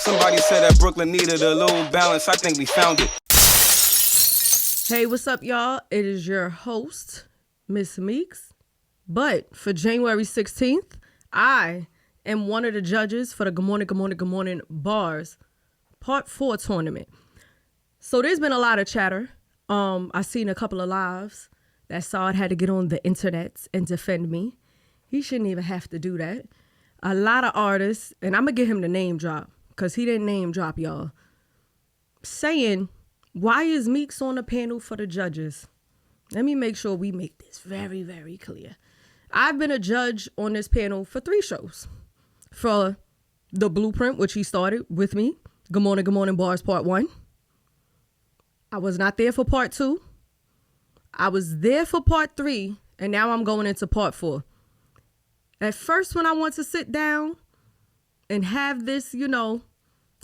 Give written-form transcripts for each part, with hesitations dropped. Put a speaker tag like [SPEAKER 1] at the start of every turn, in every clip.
[SPEAKER 1] Somebody said that Brooklyn needed a little balance. I think we found it.
[SPEAKER 2] Hey, what's up, y'all? It is your host, Miss Meekz. But for January 16th, I am one of the judges for the Good Morning Bars Part 4 tournament. So there's been a lot of chatter. I seen a couple of lives that SaadGod had to get on the internet and defend me. He shouldn't even have to do that. A lot of artists, and I'm going to get him the name drop because he didn't name drop, y'all, saying, why is Meekz on the panel for the judges? Let me make sure we make this very, very clear. I've been a judge on this panel for 3 shows. For The Blueprint, which he started with me, Good Morning Bars Part 1. I was not there for Part 2. I was there for Part 3, and now I'm going into Part 4. At first, when I want to sit down and have this,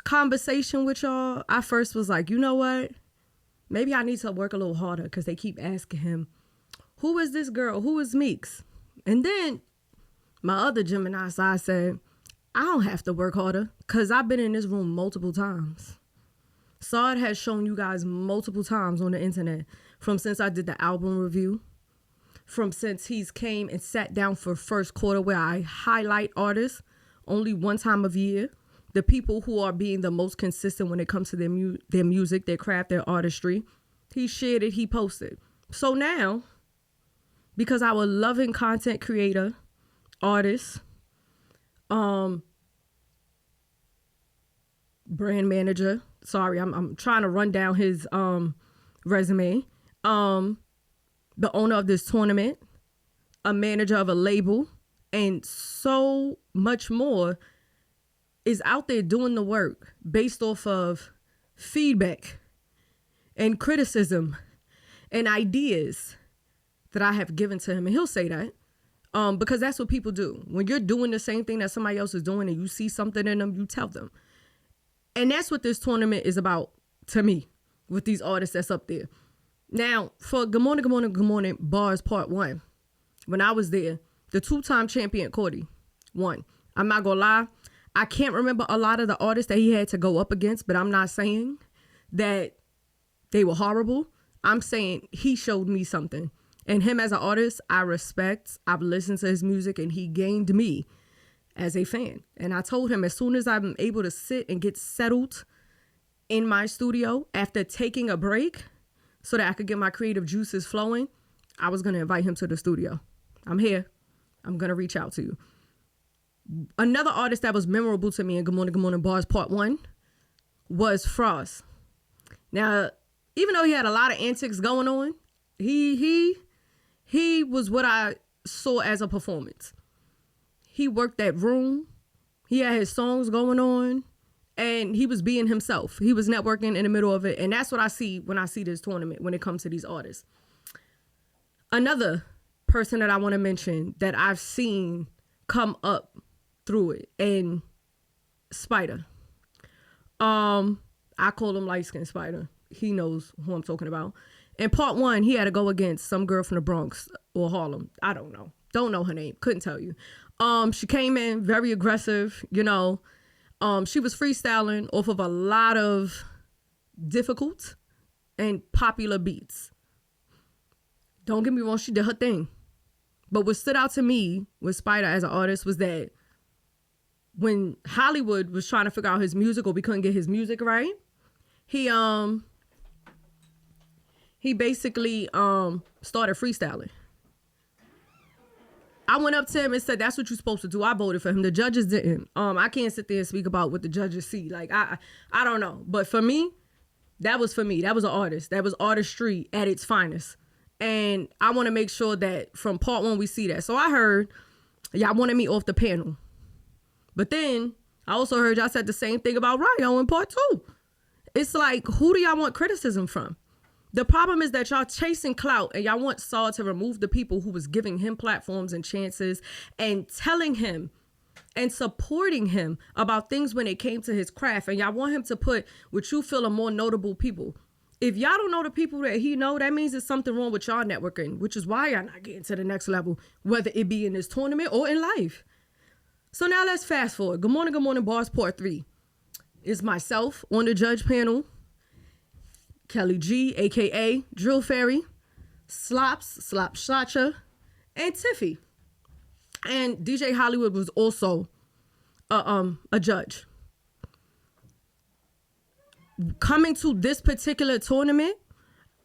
[SPEAKER 2] conversation with y'all, I first was like, you know what? Maybe I need to work a little harder because they keep asking him, who is this girl? Who is Meekz? And then my other Gemini side said, I don't have to work harder because I've been in this room multiple times. SaadGod has shown you guys multiple times on the internet, from since I did the album review, from since he's came and sat down for first quarter where I highlight artists only one time of year. The people who are being the most consistent when it comes to their music, their craft, their artistry. He shared it, he posted. So now, because our loving content creator, artist, brand manager, sorry, I'm trying to run down his resume, the owner of this tournament, a manager of a label, and so much more, is out there doing the work based off of feedback and criticism and ideas that I have given to him. And he'll say that because that's what people do. When you're doing the same thing that somebody else is doing and you see something in them, you tell them. And that's what this tournament is about to me with these artists that's up there. Now, for Good Morning Bars Part 1, when I was there, the 2-time champion Cordy won. I'm not gonna lie, I can't remember a lot of the artists that he had to go up against, but I'm not saying that they were horrible. I'm saying he showed me something. And him as an artist, I respect. I've listened to his music, and he gained me as a fan. And I told him as soon as I'm able to sit and get settled in my studio after taking a break so that I could get my creative juices flowing, I was going to invite him to the studio. I'm here. I'm going to reach out to you. Another artist that was memorable to me in Good Morning Bars Part 1 was Frost. Now, even though he had a lot of antics going on, he was what I saw as a performance. He worked that room. He had his songs going on, and he was being himself. He was networking in the middle of it, and that's what I see when I see this tournament when it comes to these artists. Another person that I want to mention that I've seen come up through it, and Spider. I call him Light Skin Spider. He knows who I'm talking about. In Part 1, he had to go against some girl from the Bronx or Harlem. I don't know. Don't know her name. Couldn't tell you. She came in very aggressive, She was freestyling off of a lot of difficult and popular beats. Don't get me wrong, she did her thing. But what stood out to me with Spider as an artist was that when Hollywood was trying to figure out his music, or we couldn't get his music right, he basically started freestyling. I went up to him and said, that's what you're supposed to do. I voted for him. The judges didn't. I can't sit there and speak about what the judges see. Like, I don't know. But for me, that was for me. That was an artist. That was artistry at its finest. And I want to make sure that from Part 1 we see that. So I heard y'all wanted me off the panel. But then I also heard y'all said the same thing about Ryo in Part 2. It's like, who do y'all want criticism from? The problem is that y'all chasing clout and y'all want SaadGod to remove the people who was giving him platforms and chances and telling him and supporting him about things when it came to his craft. And y'all want him to put what you feel are more notable people. If y'all don't know the people that he know, that means there's something wrong with y'all networking, which is why y'all not getting to the next level, whether it be in this tournament or in life. So now let's fast forward. Good morning, Bars Part 3. It's myself on the judge panel, Kelly G, a.k.a. Drill Fairy, Slop Slacha, and Tiffy. And DJ Hollywood was also a judge. Coming to this particular tournament,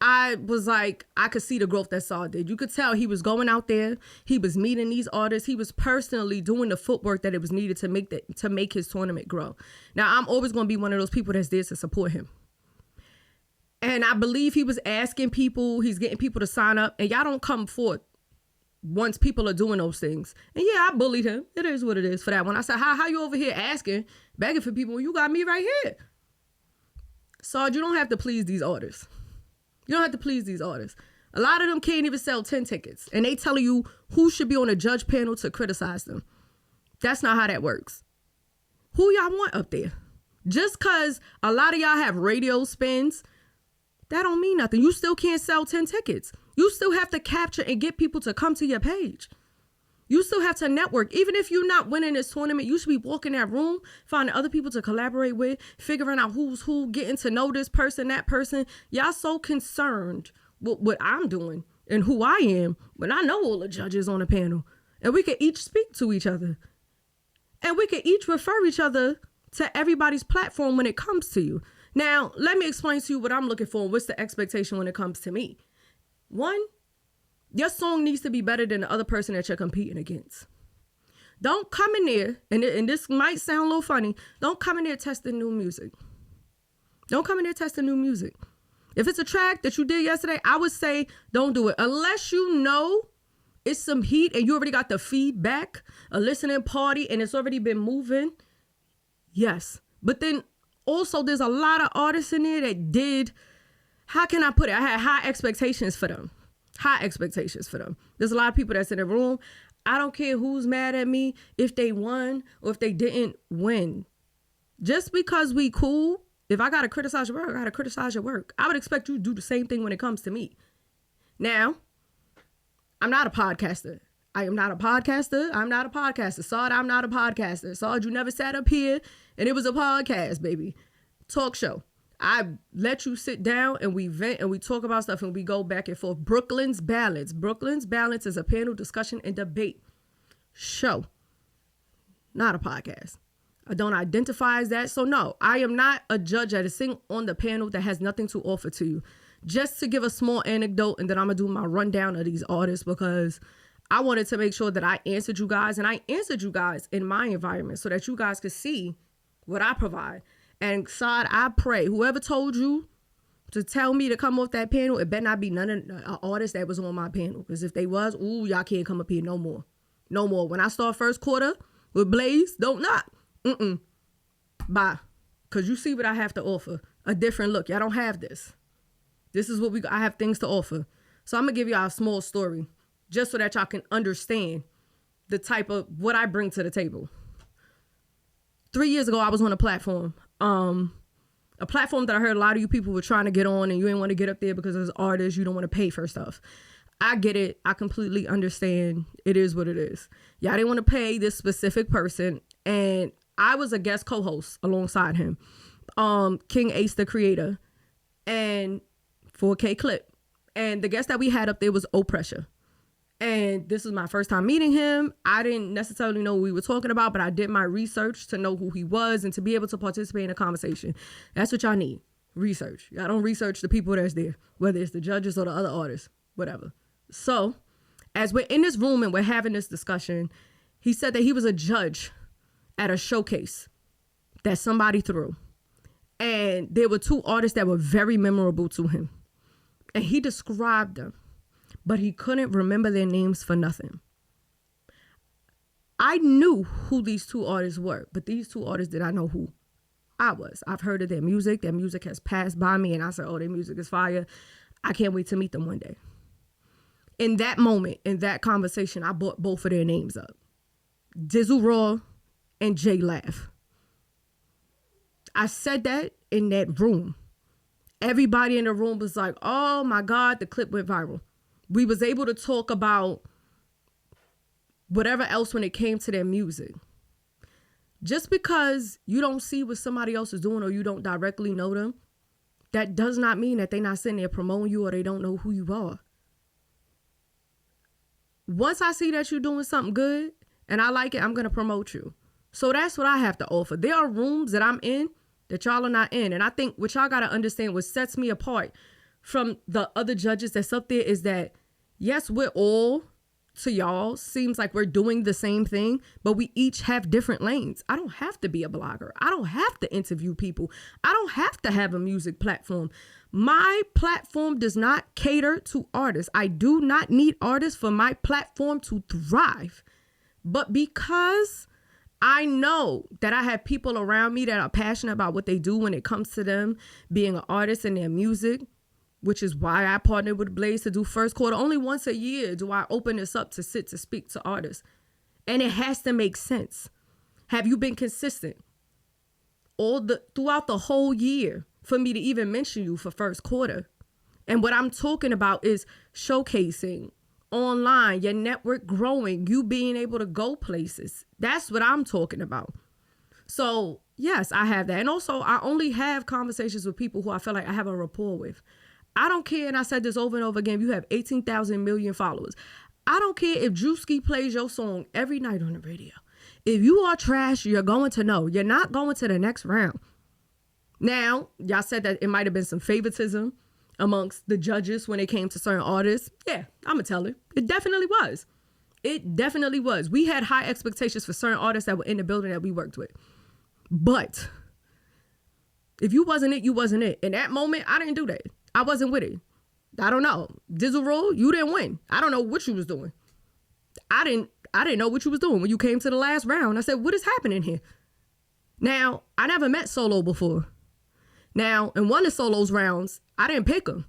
[SPEAKER 2] I was like, I could see the growth that Saad did. You could tell he was going out there. He was meeting these artists. He was personally doing the footwork that it was needed to make his tournament grow. Now, I'm always going to be one of those people that's there to support him. And I believe he was asking people, he's getting people to sign up, and y'all don't come forth once people are doing those things. And yeah, I bullied him. It is what it is for that one. I said, how you over here asking, begging for people when you got me right here? Saad, you don't have to please these artists. You don't have to please these artists. A lot of them can't even sell 10 tickets. And they telling you who should be on a judge panel to criticize them. That's not how that works. Who y'all want up there? Just because a lot of y'all have radio spins, that don't mean nothing. You still can't sell 10 tickets. You still have to capture and get people to come to your page. You still have to network. Even if you're not winning this tournament, you should be walking that room, finding other people to collaborate with, figuring out who's who, getting to know this person, that person. Y'all so concerned with what I'm doing and who I am, but I know all the judges on the panel. And we can each speak to each other. And we can each refer each other to everybody's platform when it comes to you. Now, let me explain to you what I'm looking for and what's the expectation when it comes to me. One, your song needs to be better than the other person that you're competing against. Don't come in there, and this might sound a little funny, don't come in there testing new music. Don't come in there testing new music. If it's a track that you did yesterday, I would say don't do it. Unless you know it's some heat and you already got the feedback, a listening party, and it's already been moving. Yes. But then also there's a lot of artists in there that did, how can I put it? I had high expectations for them. High expectations for them. There's a lot of people that's in the room. I don't care who's mad at me, if they won or if they didn't win. Just because we cool, if I got to criticize your work, I got to criticize your work. I would expect you to do the same thing when it comes to me. Now, I'm not a podcaster. I am not a podcaster. I'm not a podcaster. Saad, I'm not a podcaster. Saad, you never sat up here and it was a podcast, baby. Talk show. I let you sit down and we vent and we talk about stuff and we go back and forth. Brooklyn's Balance. Brooklyn's Balance is a panel discussion and debate show, not a podcast. I don't identify as that. So no, I am not a judge that is sitting on the panel that has nothing to offer to you. Just to give a small anecdote, and then I'm going to do my rundown of these artists because I wanted to make sure that I answered you guys, and I answered you guys in my environment so that you guys could see what I provide. And Saad, I pray, whoever told you to tell me to come off that panel, it better not be none of the artists that was on my panel. Because if they was, ooh, y'all can't come up here no more. No more. When I start first quarter with Blaze, don't knock. Bye. Because you see what I have to offer. A different look. Y'all don't have this. This is what I have things to offer. So I'm going to give y'all a small story just so that y'all can understand the type of what I bring to the table. 3 years ago, I was on a platform that I heard a lot of you people were trying to get on and you didn't want to get up there because as artists, you don't want to pay for stuff. I get it. I completely understand. It is what it is. Y'all didn't want to pay this specific person. And I was a guest co-host alongside him. King Ace, the creator. And 4K Clip. And the guest that we had up there was Oppressor. And this was my first time meeting him. I didn't necessarily know what we were talking about, but I did my research to know who he was and to be able to participate in a conversation. That's what y'all need. Research. Y'all don't research the people that's there, whether it's the judges or the other artists, whatever. So as we're in this room and we're having this discussion, he said that he was a judge at a showcase that somebody threw. And there were two artists that were very memorable to him. And he described them, but he couldn't remember their names for nothing. I knew who these two artists were, but these two artists did not know who I was. I've heard of their music. Their music has passed by me, and I said, oh, their music is fire. I can't wait to meet them one day. In that moment, in that conversation, I brought both of their names up. Dizzle Raw and J Laugh. I said that in that room. Everybody in the room was like, oh my God, the clip went viral. We was able to talk about whatever else when it came to their music. Just because you don't see what somebody else is doing or you don't directly know them, that does not mean that they're not sitting there promoting you or they don't know who you are. Once I see that you're doing something good and I like it, I'm going to promote you. So that's what I have to offer. There are rooms that I'm in that y'all are not in. And I think what y'all got to understand, what sets me apart from the other judges that's up there is that, yes, we're all, to y'all, seems like we're doing the same thing, but we each have different lanes. I don't have to be a blogger. I don't have to interview people. I don't have to have a music platform. My platform does not cater to artists. I do not need artists for my platform to thrive. But because I know that I have people around me that are passionate about what they do when it comes to them being an artist and their music, which is why I partnered with Blaze to do First Quarter. Only once a year do I open this up to sit to speak to artists. And it has to make sense. Have you been consistent throughout the whole year for me to even mention you for First Quarter? And what I'm talking about is showcasing online, your network growing, you being able to go places. That's what I'm talking about. So yes, I have that. And also I only have conversations with people who I feel like I have a rapport with. I don't care, and I said this over and over again, you have 18,000 million followers. I don't care if Drewski plays your song every night on the radio. If you are trash, you're going to know. You're not going to the next round. Now, y'all said that it might have been some favoritism amongst the judges when it came to certain artists. Yeah, I'm going to tell it. It definitely was. It definitely was. We had high expectations for certain artists that were in the building that we worked with. But if you wasn't it, you wasn't it. In that moment, I didn't do that. I wasn't with it. I don't know. Dizzle Roll, you didn't win. I don't know what you was doing. I didn't know what you was doing when you came to the last round. I said, what is happening here? Now, I never met Solo before. Now, in one of Solo's rounds, I didn't pick him.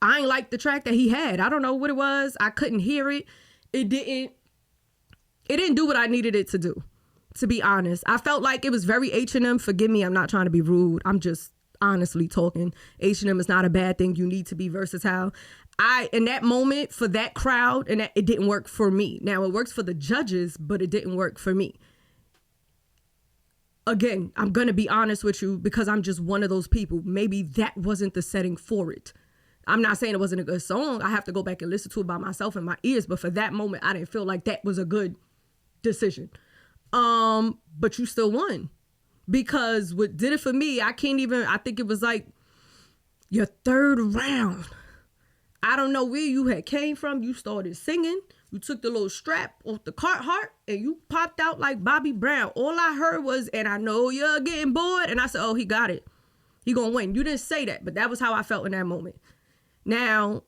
[SPEAKER 2] I ain't like the track that he had. I don't know what it was. I couldn't hear it. It didn't do what I needed it to do, to be honest. I felt like it was very H&M. Forgive me, I'm not trying to be rude. I'm just honestly talking. H&M is not a bad thing. You need to be versatile. In that moment, for that crowd, and it didn't work for me. Now, it works for the judges, but it didn't work for me. Again, I'm going to be honest with you because I'm just one of those people. Maybe that wasn't the setting for it. I'm not saying it wasn't a good song. I have to go back and listen to it by myself in my ears. But for that moment, I didn't feel like that was a good decision. But you still won. Because what did it for me, I think it was like your third round. I don't know where you had came from. You started singing. You took the little strap off the cart heart and you popped out like Bobby Brown. All I heard was, and I know you're getting bored. And I said, oh, he got it. He gonna win. You didn't say that, but that was how I felt in that moment. Now,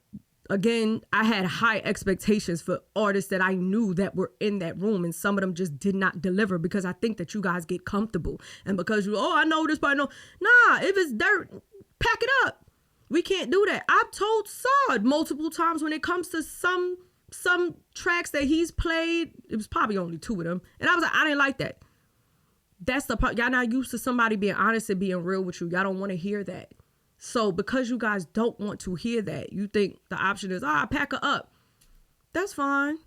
[SPEAKER 2] again, I had high expectations for artists that I knew that were in that room, and some of them just did not deliver because I think that you guys get comfortable. And because I know this, but I know, nah, if it's dirt, pack it up. We can't do that. I've told Saad multiple times when it comes to some tracks that he's played, it was probably only 2 of them, and I was like, I didn't like that. That's the part. Y'all not used to somebody being honest and being real with you. Y'all don't want to hear that. So because you guys don't want to hear that, you think the option is, pack her up. That's fine.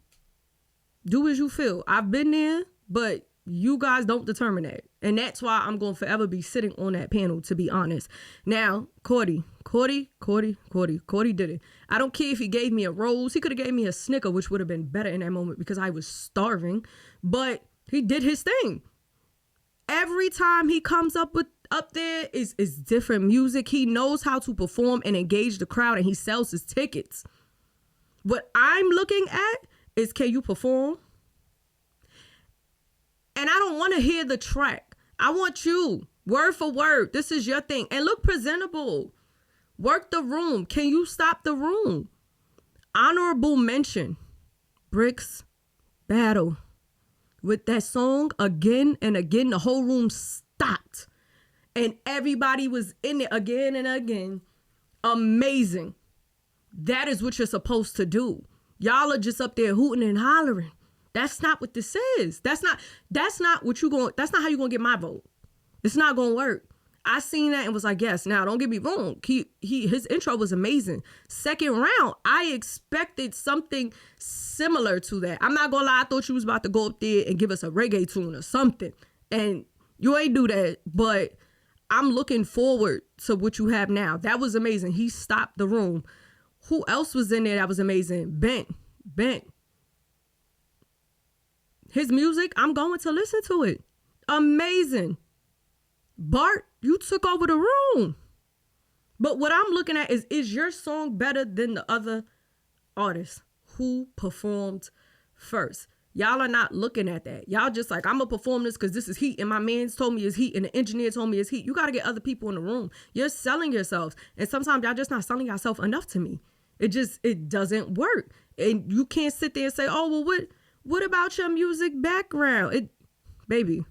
[SPEAKER 2] Do as you feel. I've been there, but you guys don't determine that. And that's why I'm going to forever be sitting on that panel, to be honest. Now, Cordy did it. I don't care if he gave me a rose. He could have gave me a Snicker, which would have been better in that moment because I was starving. But he did his thing. Every time he comes up there is different music. He knows how to perform and engage the crowd, and he sells his tickets. What I'm looking at is, can you perform? And I don't want to hear the track. I want you, word for word. This is your thing. And look presentable. Work the room. Can you stop the room? Honorable mention. Bricks Battle. With that song, again and again, the whole room stopped. And everybody was in it again and again. Amazing. That is what you're supposed to do. Y'all are just up there hooting and hollering. That's not what this is. That's not how you're gonna get my vote. It's not gonna work. I seen that and was like, yes. Now, don't get me wrong. His intro was amazing. Second round, I expected something similar to that. I'm not gonna lie. I thought you was about to go up there and give us a reggae tune or something. And You ain't do that, but I'm looking forward to what you have now. That was amazing. He stopped the room. Who else was in there that was amazing? Bent. His music, I'm going to listen to it. Amazing. Bart, you took over the room. But what I'm looking at is your song better than the other artists who performed first? Y'all are not looking at that. Y'all just like, I'm going to perform this because this is heat and my man's told me it's heat and the engineer told me it's heat. You got to get other people in the room. You're selling yourselves. And sometimes y'all just not selling yourself enough to me. It doesn't work. And you can't sit there and say, oh, well, what about your music background? Baby,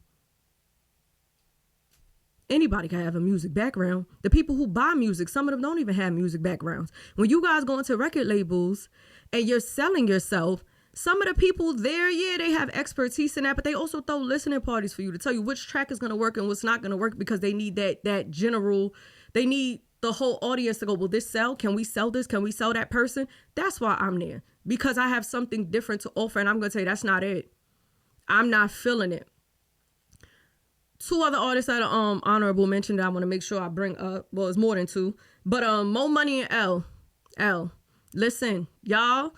[SPEAKER 2] anybody can have a music background. The people who buy music, some of them don't even have music backgrounds. When you guys go into record labels and you're selling yourself, some of the people there, yeah, they have expertise in that, but they also throw listening parties for you to tell you which track is going to work and what's not going to work, because they need that general, they need the whole audience to go, will this sell? Can we sell this? Can we sell that person? That's why I'm there, because I have something different to offer, and I'm going to tell you that's not it. I'm not feeling it. Two other artists that are honorable mention that I want to make sure I bring up. Well, it's more than two, but Mo Money and L. Listen, y'all,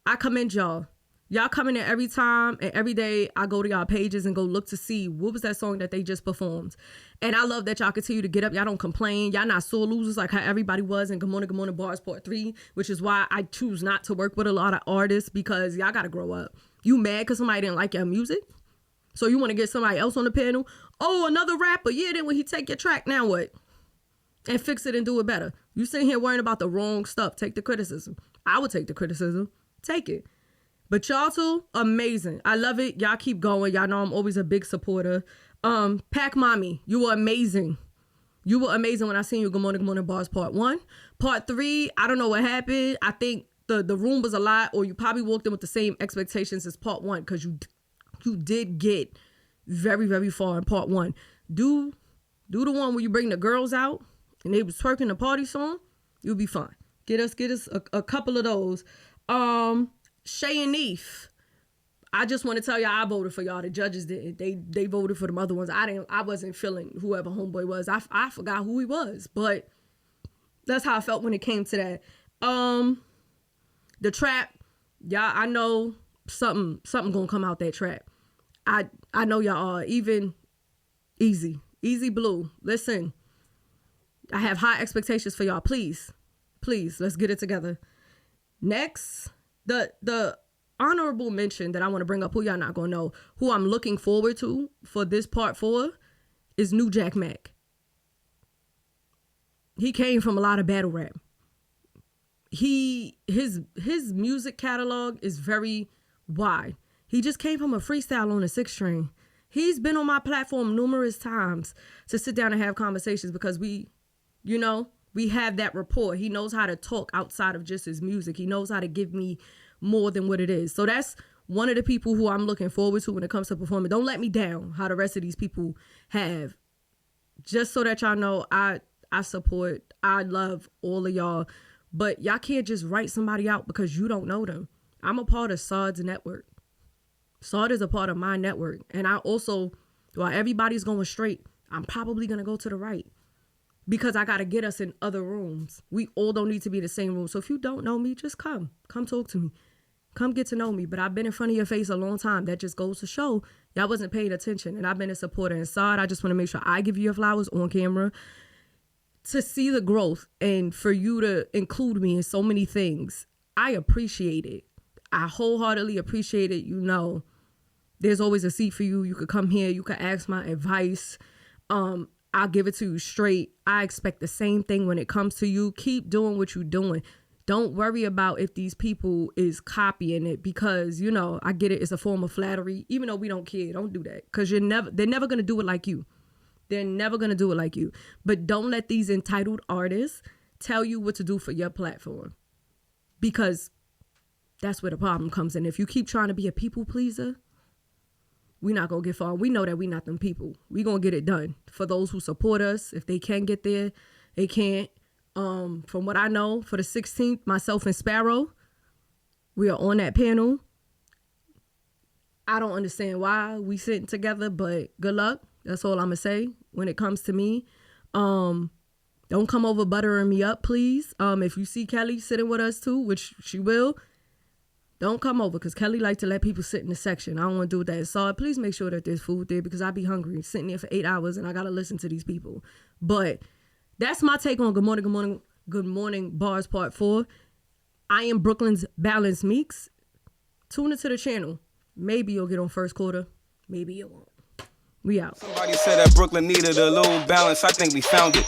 [SPEAKER 2] I commend y'all. Y'all come in there every time and every day. I go to y'all pages and go look to see what was that song that they just performed. And I love that y'all continue to get up. Y'all don't complain. Y'all not sore losers like how everybody was in Good Morning Bars Part 3, which is why I choose not to work with a lot of artists, because y'all got to grow up. You mad because somebody didn't like your music? So you want to get somebody else on the panel? Oh, another rapper. Yeah, then when he take your track, now what? And fix it and do it better. You sitting here worrying about the wrong stuff. Take the criticism. I would take the criticism. Take it. But y'all two, amazing. I love it. Y'all keep going. Y'all know I'm always a big supporter. Pac Mommy, you were amazing. You were amazing when I seen you Good Morning Bars Part 1. Part 3, I don't know what happened. I think the room was a lot, or you probably walked in with the same expectations as Part 1, because you did get very, very far in Part 1. Do the one where you bring the girls out and they was twerking the party song. You'll be fine. Get us a couple of those. Shay and Neef, I just want to tell y'all I voted for y'all. The judges did. They voted for them other ones. I wasn't feeling whoever homeboy was. I forgot who he was, but that's how I felt when it came to that. The trap, y'all, I know something gonna come out that trap. I know y'all are. Even Easy Blue. Listen, I have high expectations for y'all. Please, let's get it together. Next, the honorable mention that I want to bring up, who y'all not gonna know, who I'm looking forward to for this Part 4, is New Jack Mac. He came from a lot of battle rap. His music catalog is very wide. He just came from a freestyle on a 6-string. He's been on my platform numerous times to sit down and have conversations, because we have that rapport. He knows how to talk outside of just his music. He knows how to give me more than what it is. So that's one of the people who I'm looking forward to when it comes to performing. Don't let me down how the rest of these people have. Just so that y'all know, I support, I love all of y'all. But y'all can't just write somebody out because you don't know them. I'm a part of Saad's network. Saad is a part of my network. And I also, while everybody's going straight, I'm probably going to go to the right, because I got to get us in other rooms. We all don't need to be in the same room. So if you don't know me, just come talk to me. Come get to know me. But I've been in front of your face a long time. That just goes to show y'all wasn't paying attention. And I've been a supporter. And Saad, I just want to make sure I give you your flowers on camera, to see the growth and for you to include me in so many things. I appreciate it. I wholeheartedly appreciate it. You know, there's always a seat for you. You could come here. You could ask my advice. I'll give it to you straight. I expect the same thing when it comes to you. Keep doing what you're doing. Don't worry about if these people is copying it, because, you know, I get it. It's a form of flattery. Even though we don't care, don't do that, because they're never going to do it like you. They're never going to do it like you. But don't let these entitled artists tell you what to do for your platform, because that's where the problem comes in. If you keep trying to be a people pleaser, we're not going to get far. We know that we're not them people. We're going to get it done. For those who support us, if they can get there, they can't. From what I know, for the 16th, myself and Sparrow, we are on that panel. I don't understand why we sitting together, but good luck. That's all I'm going to say when it comes to me. Don't come over buttering me up, please. If you see Kelly sitting with us too, which she will, don't come over because Kelly likes to let people sit in the section. I don't want to do that. So please make sure that there's food there because I be hungry sitting there for 8 hours and I got to listen to these people. But that's my take on Good Morning Bars Part 4. I am Brooklyn's Balanced Meekz. Tune into the channel. Maybe you'll get on first quarter. Maybe you won't. We out.
[SPEAKER 1] Somebody said that Brooklyn needed a little balance. I think we found it.